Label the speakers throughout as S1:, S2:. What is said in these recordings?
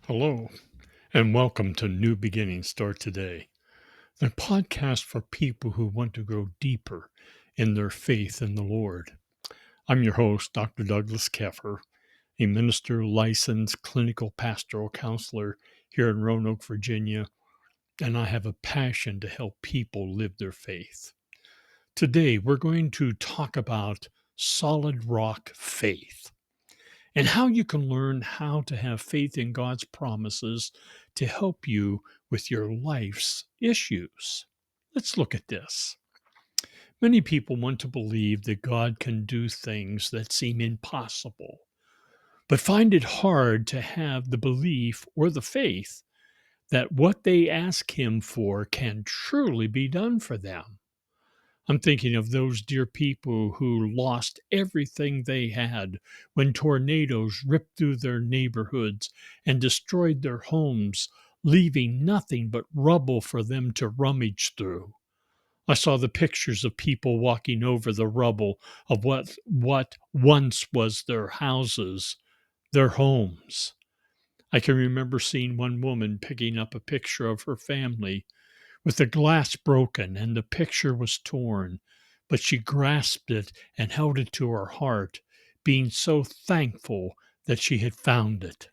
S1: Hello, and welcome to New Beginnings Start Today, the podcast for people who want to grow deeper in their faith in the Lord. I'm your host, Dr. Douglas Keffer, a minister, licensed clinical pastoral counselor here in Roanoke, Virginia, and I have a passion to help people live their faith. Today, we're going to talk about solid rock faith and how you can learn how to have faith in God's promises to help you with your life's issues. Let's look at this. Many people want to believe that God can do things that seem impossible, but find it hard to have the belief or the faith that what they ask Him for can truly be done for them. I'm thinking of those dear people who lost everything they had when tornadoes ripped through their neighborhoods and destroyed their homes, leaving nothing but rubble for them to rummage through. I saw the pictures of people walking over the rubble of what once was their houses, their homes. I can remember seeing one woman picking up a picture of her family with the glass broken and the picture was torn, but she grasped it and held it to her heart, being so thankful that she had found it.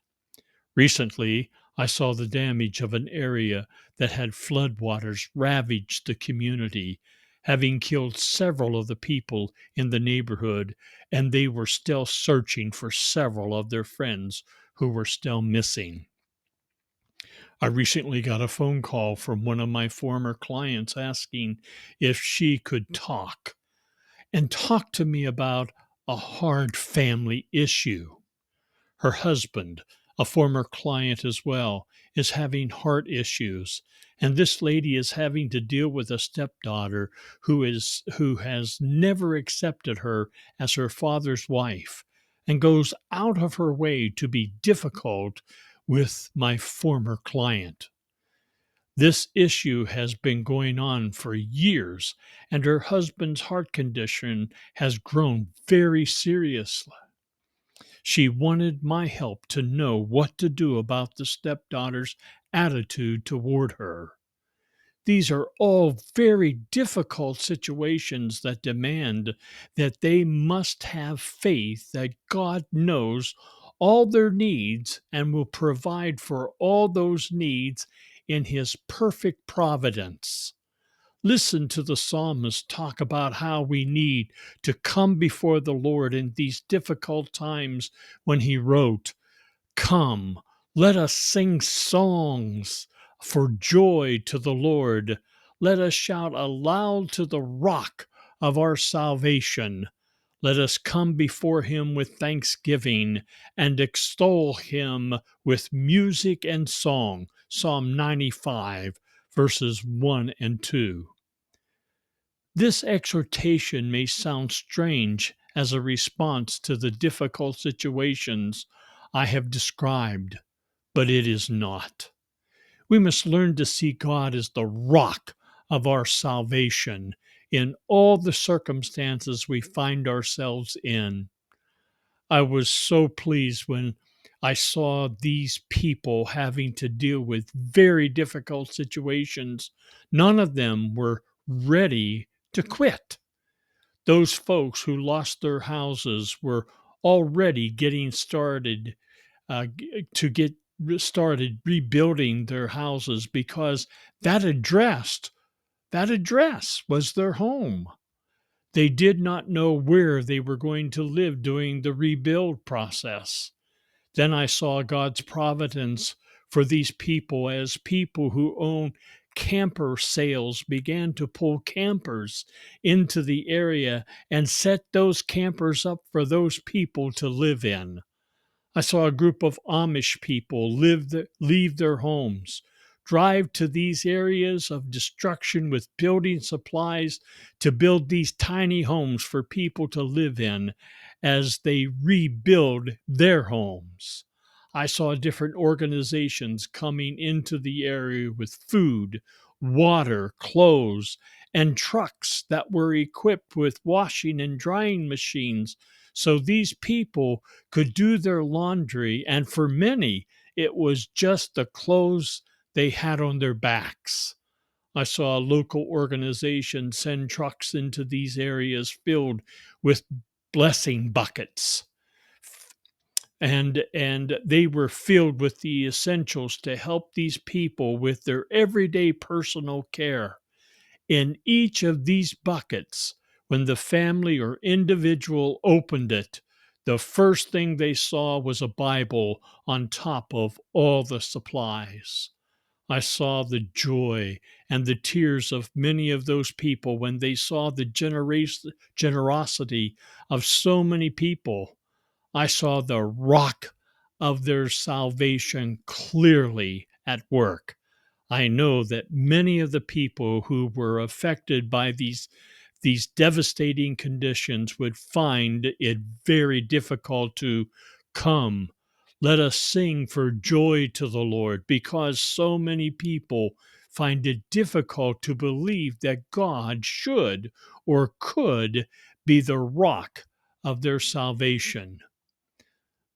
S1: Recently, I saw the damage of an area that had floodwaters ravaged the community, having killed several of the people in the neighborhood, and they were still searching for several of their friends who were still missing. I recently got a phone call from one of my former clients asking if she could talk to me about a hard family issue. Her husband, a former client as well, is having heart issues, and this lady is having to deal with a stepdaughter who has never accepted her as her father's wife and goes out of her way to be difficult with my former client. This issue has been going on for years, and her husband's heart condition has grown very serious. She wanted my help to know what to do about the stepdaughter's attitude toward her. These are all very difficult situations that demand that they must have faith that God knows all their needs and will provide for all those needs in His perfect providence. Listen to the psalmist talk about how we need to come before the Lord in these difficult times when he wrote, "Come, let us sing songs for joy to the Lord. Let us shout aloud to the rock of our salvation. Let us come before him with thanksgiving and extol him with music and song." Psalm 95, verses 1 and 2. This exhortation may sound strange as a response to the difficult situations I have described, but it is not. We must learn to see God as the rock of our salvation in all the circumstances we find ourselves in. I was so pleased when I saw these people having to deal with very difficult situations. None of them were ready to quit. Those folks who lost their houses were already getting started to get started rebuilding their houses because that address that address was their home. They did not know where they were going to live during the rebuild process. Then I saw God's providence for these people as people who own camper sales began to pull campers into the area and set those campers up for those people to live in. I saw a group of Amish people leave their homes, drive to these areas of destruction with building supplies to build these tiny homes for people to live in as they rebuild their homes. I saw different organizations coming into the area with food, water, clothes, and trucks that were equipped with washing and drying machines so these people could do their laundry, and for many, it was just the clothes they had on their backs. I saw a local organization send trucks into these areas filled with blessing buckets. And they were filled with the essentials to help these people with their everyday personal care. In each of these buckets, when the family or individual opened it, the first thing they saw was a Bible on top of all the supplies. I saw the joy and the tears of many of those people when they saw the generosity of so many people. I saw the rock of their salvation clearly at work. I know that many of the people who were affected by these devastating conditions would find it very difficult to come. Let us sing for joy to the Lord, because so many people find it difficult to believe that God should or could be the rock of their salvation.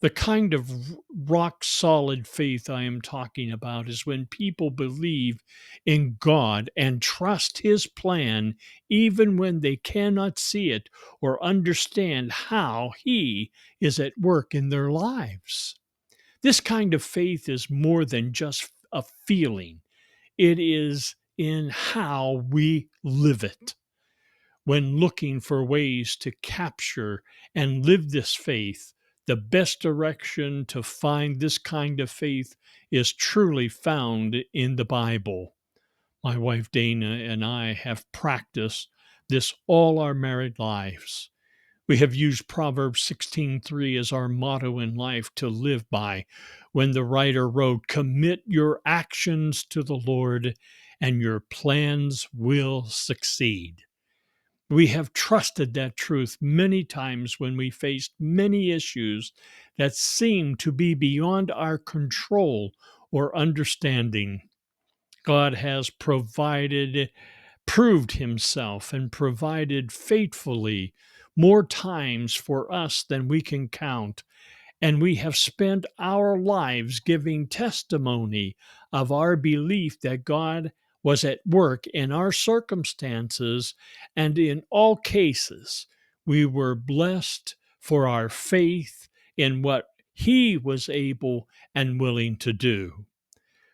S1: The kind of rock solid faith I am talking about is when people believe in God and trust His plan, even when they cannot see it or understand how He is at work in their lives. This kind of faith is more than just a feeling, it is in how we live it. When looking for ways to capture and live this faith, the best direction to find this kind of faith is truly found in the Bible. My wife Dana and I have practiced this all our married lives. We have used Proverbs 16:3 as our motto in life to live by when the writer wrote, "Commit your actions to the Lord, and your plans will succeed." We have trusted that truth many times when we faced many issues that seemed to be beyond our control or understanding. God has proved himself and provided faithfully more times for us than we can count. And we have spent our lives giving testimony of our belief that God was at work in our circumstances, and in all cases, we were blessed for our faith in what He was able and willing to do.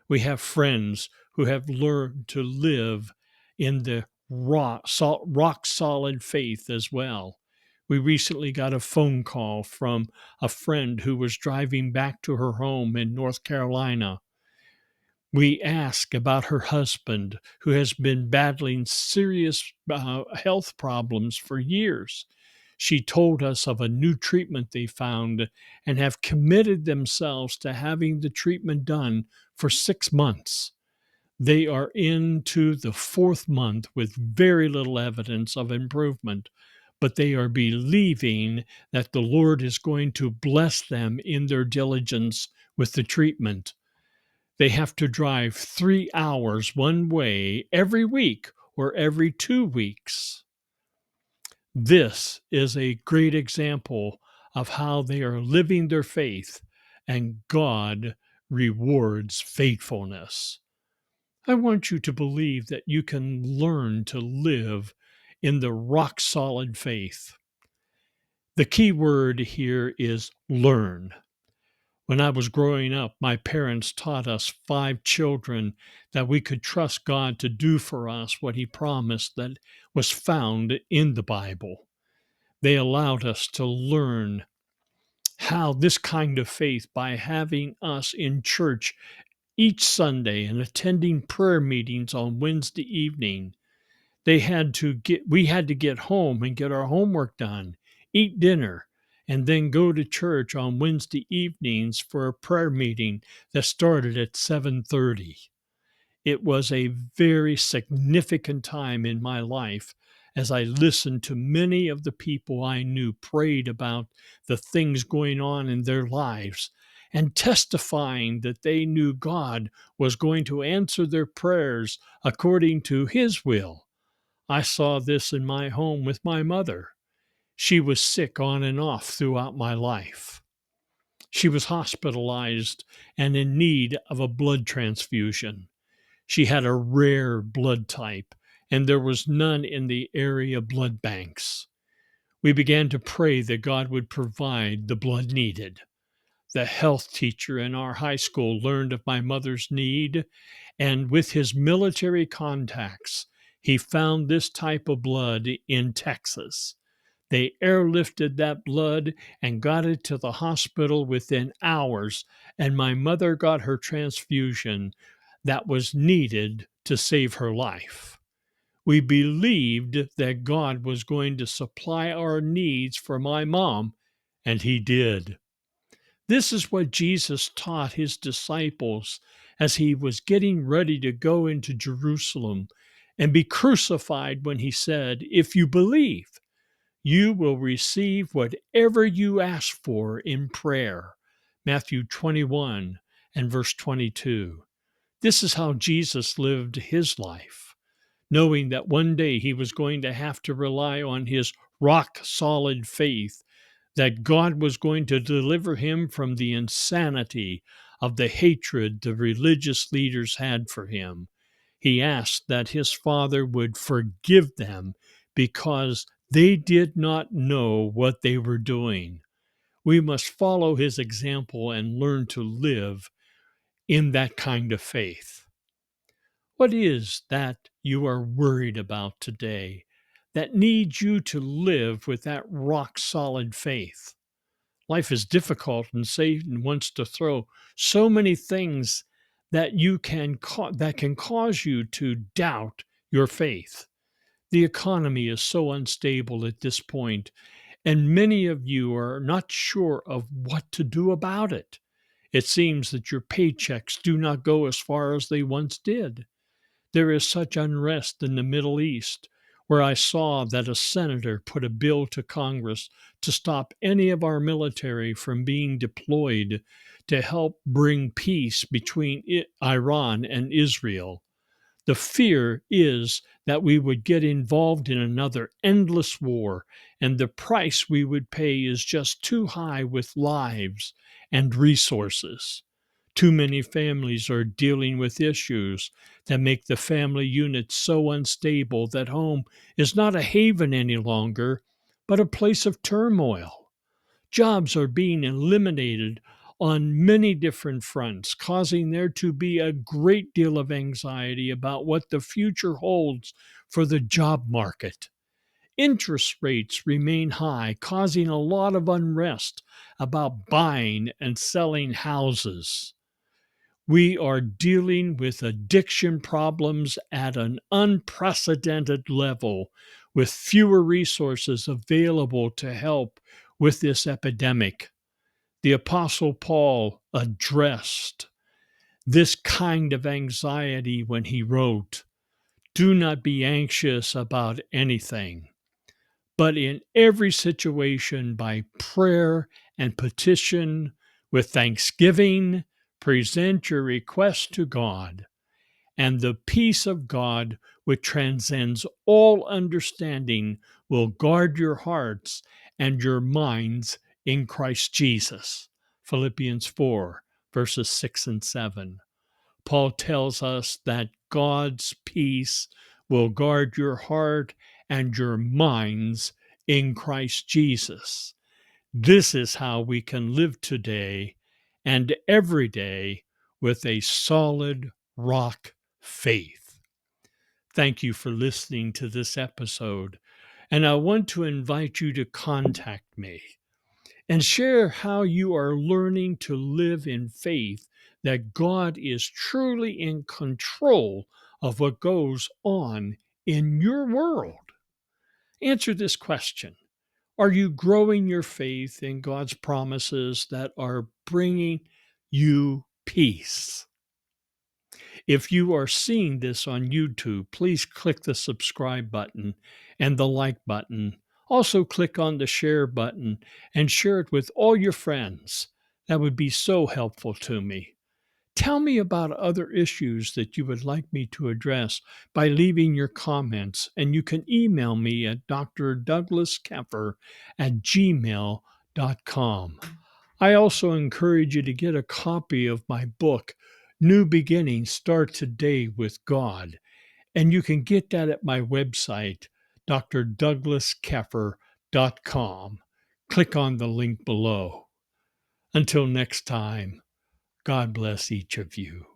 S1: We have friends who have learned to live in the rock solid faith as well. We recently got a phone call from a friend who was driving back to her home in North Carolina. We asked about her husband, who has been battling serious health problems for years. She told us of a new treatment they found and have committed themselves to having the treatment done for 6 months. They are into the fourth month with very little evidence of improvement, but they are believing that the Lord is going to bless them in their diligence with the treatment. They have to drive 3 hours one way every week or every 2 weeks. This is a great example of how they are living their faith, and God rewards faithfulness. I want you to believe that you can learn to live in the rock solid faith. The key word here is learn. When I was growing up, my parents taught us 5 children that we could trust God to do for us what He promised that was found in the Bible. They allowed us to learn how this kind of faith by having us in church each Sunday and attending prayer meetings on Wednesday evening. We had to get home and get our homework done, eat dinner, and then go to church on Wednesday evenings for a prayer meeting that started at 7:30. It was a very significant time in my life as I listened to many of the people I knew prayed about the things going on in their lives and testifying that they knew God was going to answer their prayers according to His will. I saw this in my home with my mother. She was sick on and off throughout my life. She was hospitalized and in need of a blood transfusion. She had a rare blood type, and there was none in the area blood banks. We began to pray that God would provide the blood needed. The health teacher in our high school learned of my mother's need, and with his military contacts, he found this type of blood in Texas. They airlifted that blood and got it to the hospital within hours, and my mother got her transfusion that was needed to save her life. We believed that God was going to supply our needs for my mom, and he did. This is what Jesus taught his disciples as he was getting ready to go into Jerusalem and be crucified when he said, "If you believe, you will receive whatever you ask for in prayer." Matthew 21 and verse 22. This is how Jesus lived his life, knowing that one day he was going to have to rely on his rock solid faith that God was going to deliver him from the insanity of the hatred the religious leaders had for him. He asked that his Father would forgive them because they did not know what they were doing. We must follow his example and learn to live in that kind of faith. What is that you are worried about today that needs you to live with that rock solid faith? Life is difficult, and Satan wants to throw so many things that that can cause you to doubt your faith. The economy is so unstable at this point, and many of you are not sure of what to do about it. It seems that your paychecks do not go as far as they once did. There is such unrest in the Middle East, where I saw that a senator put a bill to Congress to stop any of our military from being deployed to help bring peace between Iran and Israel. The fear is that we would get involved in another endless war, and the price we would pay is just too high with lives and resources. Too many families are dealing with issues that make the family unit so unstable that home is not a haven any longer, but a place of turmoil. Jobs are being eliminated on many different fronts, causing there to be a great deal of anxiety about what the future holds for the job market. Interest rates remain high, causing a lot of unrest about buying and selling houses. We are dealing with addiction problems at an unprecedented level, with fewer resources available to help with this epidemic. The Apostle Paul addressed this kind of anxiety when he wrote, "Do not be anxious about anything, but in every situation by prayer and petition with thanksgiving, present your requests to God, and the peace of God, which transcends all understanding, will guard your hearts and your minds in Christ Jesus." Philippians 4, verses 6 and 7. Paul tells us that God's peace will guard your heart and your minds in Christ Jesus. This is how we can live today and every day with a solid rock faith. Thank you for listening to this episode, and I want to invite you to contact me and share how you are learning to live in faith that God is truly in control of what goes on in your world. Answer this question. Are you growing your faith in God's promises that are bringing you peace? If you are seeing this on YouTube, please click the subscribe button and the like button. Also, click on the share button and share it with all your friends. That would be so helpful to me. Tell me about other issues that you would like me to address by leaving your comments, and you can email me at drdouglaskeffer@gmail.com. I also encourage you to get a copy of my book, New Beginnings Start Today with God. And you can get that at my website, drdouglaskeffer.com. Click on the link below. Until next time, God bless each of you.